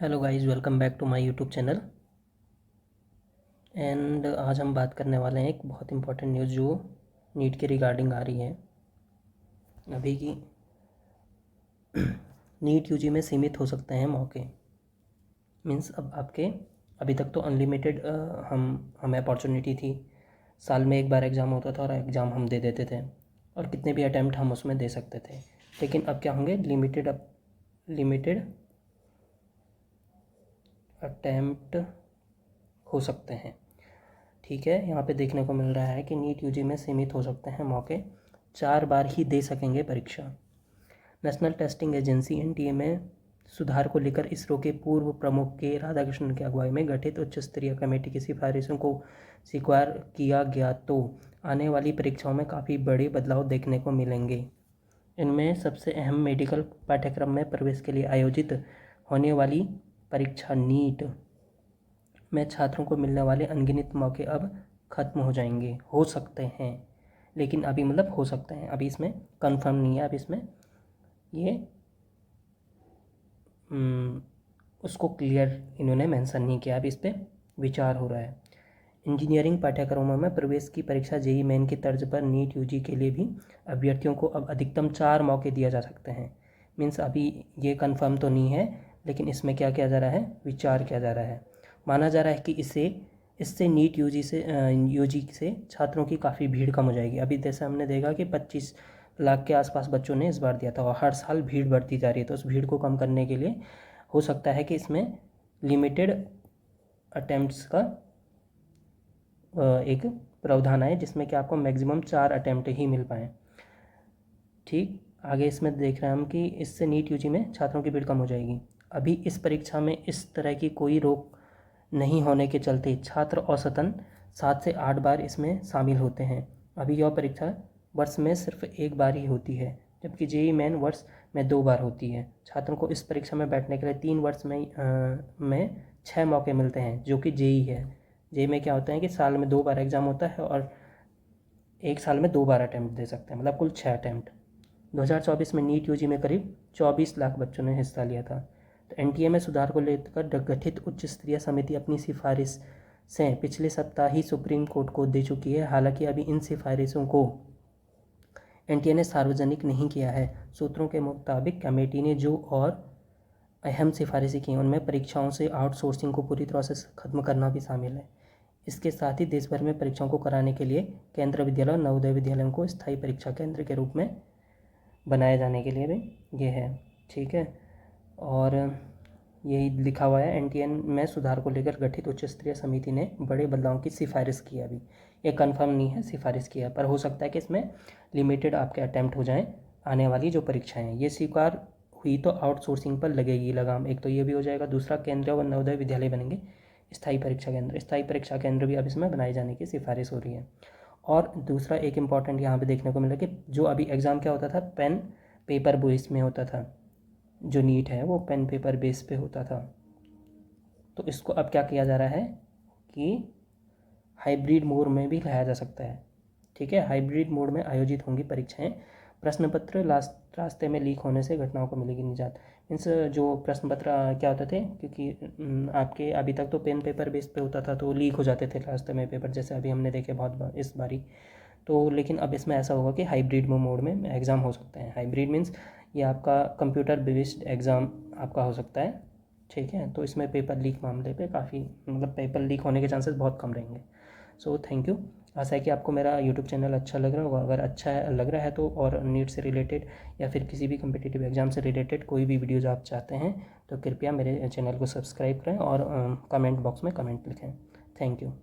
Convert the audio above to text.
Hello guys, welcome back to my YouTube channel. And आज हम बात करने वाले हैं एक बहुत इंपॉर्टेंट न्यूज़ जो नीट के रिगार्डिंग आ रही है अभी की। नीट यूजी में सीमित हो सकते हैं मौके। मीन्स अब आपके अभी तक तो अनलिमिटेड हमें अपॉर्चुनिटी थी। साल में एक बार एग्ज़ाम होता था और एग्ज़ाम हम दे देते थे और कितने भी अटैम्प्ट हम उसमें दे सकते थे। लेकिन अब क्या होंगे, लिमिटेड अटैम्प्ट हो सकते हैं। ठीक है, यहाँ पे देखने को मिल रहा है कि नीट यूजी में सीमित हो सकते हैं मौके, 4 बार ही दे सकेंगे परीक्षा। नेशनल टेस्टिंग एजेंसी एनटीए में सुधार को लेकर इसरो के पूर्व प्रमुख के राधाकृष्णन की अगुवाई में गठित उच्च स्तरीय कमेटी की सिफारिशों को स्वीकार किया गया तो आने वाली परीक्षाओं में काफ़ी बड़े बदलाव देखने को मिलेंगे। इनमें सबसे अहम मेडिकल पाठ्यक्रम में प्रवेश के लिए आयोजित होने वाली परीक्षा नीट में छात्रों को मिलने वाले अनगिनत मौके अब ख़त्म हो जाएंगे, हो सकते हैं। लेकिन अभी मतलब हो सकते हैं, अभी इसमें कंफर्म नहीं है। अब इसमें ये उसको क्लियर इन्होंने मेंशन नहीं किया, अब इस पर विचार हो रहा है। इंजीनियरिंग पाठ्यक्रमों में प्रवेश की परीक्षा जेईई मेन की तर्ज पर नीट यूजी के लिए भी अभ्यर्थियों को अब अधिकतम 4 मौके दिया जा सकते हैं। मीन्स अभी ये कंफर्म तो नहीं है, लेकिन इसमें क्या किया जा रहा है, विचार किया जा रहा है। माना जा रहा है कि इससे नीट यूजी से छात्रों की काफ़ी भीड़ कम हो जाएगी। अभी जैसे हमने देखा कि 25 लाख के आसपास बच्चों ने इस बार दिया था और हर साल भीड़ बढ़ती जा रही है। तो उस भीड़ को कम करने के लिए हो सकता है कि इसमें लिमिटेड अटैम्प्ट्स का एक प्रावधान आए, जिसमें कि आपको मैक्सिमम 4 अटैम्प्ट ही मिल पाएँ। ठीक, आगे इसमें देख रहे हैं हम कि इससे नीट यूजी में छात्रों की भीड़ कम हो जाएगी। अभी इस परीक्षा में इस तरह की कोई रोक नहीं होने के चलते छात्र औसतन 7 से 8 बार इसमें शामिल होते हैं। अभी यह परीक्षा वर्ष में सिर्फ एक बार ही होती है, जबकि जेईई मेन वर्ष में 2 बार होती है। छात्रों को इस परीक्षा में बैठने के लिए 3 वर्ष में 6 मौके मिलते हैं, जो कि जेईई है। जेईई में क्या होता है कि साल में 2 बार एग्ज़ाम होता है और एक साल में 2 बार अटैम्प्ट दे सकते हैं, मतलब कुल 6 अटैम्प्ट। 2024 में नीट यूजी में करीब 24 लाख बच्चों ने हिस्सा लिया था। तो एनटीए में सुधार को लेकर गठित उच्च स्तरीय समिति अपनी सिफारिश से पिछले सप्ताह ही सुप्रीम कोर्ट को दे चुकी है। हालांकि अभी इन सिफारिशों को एनटीए ने सार्वजनिक नहीं किया है। सूत्रों के मुताबिक कमेटी ने जो और अहम सिफारिशें की उनमें परीक्षाओं से आउटसोर्सिंग को पूरी तरह से ख़त्म करना भी शामिल है। इसके साथ ही देश भर में परीक्षाओं को कराने के लिए केंद्रीय विद्यालय और नवोदय विद्यालयों को स्थायी परीक्षा केंद्र के रूप में बनाए जाने के लिए भी ये है। ठीक है, और यही लिखा हुआ है, एनटीए में सुधार को लेकर गठित उच्च स्तरीय समिति ने बड़े बदलावों की सिफारिश की। अभी ये कंफर्म नहीं है, सिफारिश किया, पर हो सकता है कि इसमें लिमिटेड आपके अटैम्प्ट हो जाएं। आने वाली जो परीक्षाएं हैं ये स्वीकार हुई तो आउटसोर्सिंग पर लगेगी लगाम। एक तो ये भी हो जाएगा, दूसरा केंद्रीय व नवोदय विद्यालय बनेंगे स्थायी परीक्षा केंद्र भी अब इसमें बनाए जाने की सिफारिश हो रही है। और दूसरा एक इम्पॉर्टेंट यहाँ पे देखने को मिला कि जो अभी एग्ज़ाम क्या होता था, पेन पेपर बेस में होता था, जो नीट है वो पेन पेपर बेस पे होता था। तो इसको अब क्या किया जा रहा है कि हाइब्रिड मोड में भी लाया जा सकता है। ठीक है, हाइब्रिड मोड में आयोजित होंगी परीक्षाएं। प्रश्न पत्र रास्ते में लीक होने से घटनाओं को मिलेगी निजात। मीन्स जो प्रश्न पत्र क्या होते थे, क्योंकि आपके अभी तक तो पेन पेपर बेस पे होता था तो लीक हो जाते थे रास्ते में पेपर, जैसे अभी हमने देखे बहुत बार इस बारी। तो लेकिन अब इसमें ऐसा होगा कि हाइब्रिड मोड में एग्ज़ाम हो सकते हैं। हाइब्रिड मीन्स ये आपका कंप्यूटर बेस्ड एग्ज़ाम आपका हो सकता है। ठीक है, तो इसमें पेपर लीक मामले पे काफ़ी मतलब पेपर लीक होने के चांसेस बहुत कम रहेंगे। So thank you. आशा है कि आपको मेरा यूट्यूब चैनल अच्छा लग रहा होगा। अगर अच्छा लग रहा है तो और नीट से रिलेटेड या फिर किसी भी कम्पिटिटिव एग्जाम से रिलेटेड कोई भी वीडियोज़ आप चाहते हैं तो कृपया मेरे चैनल को सब्सक्राइब करें और कमेंट बॉक्स में कमेंट लिखें। Thank you.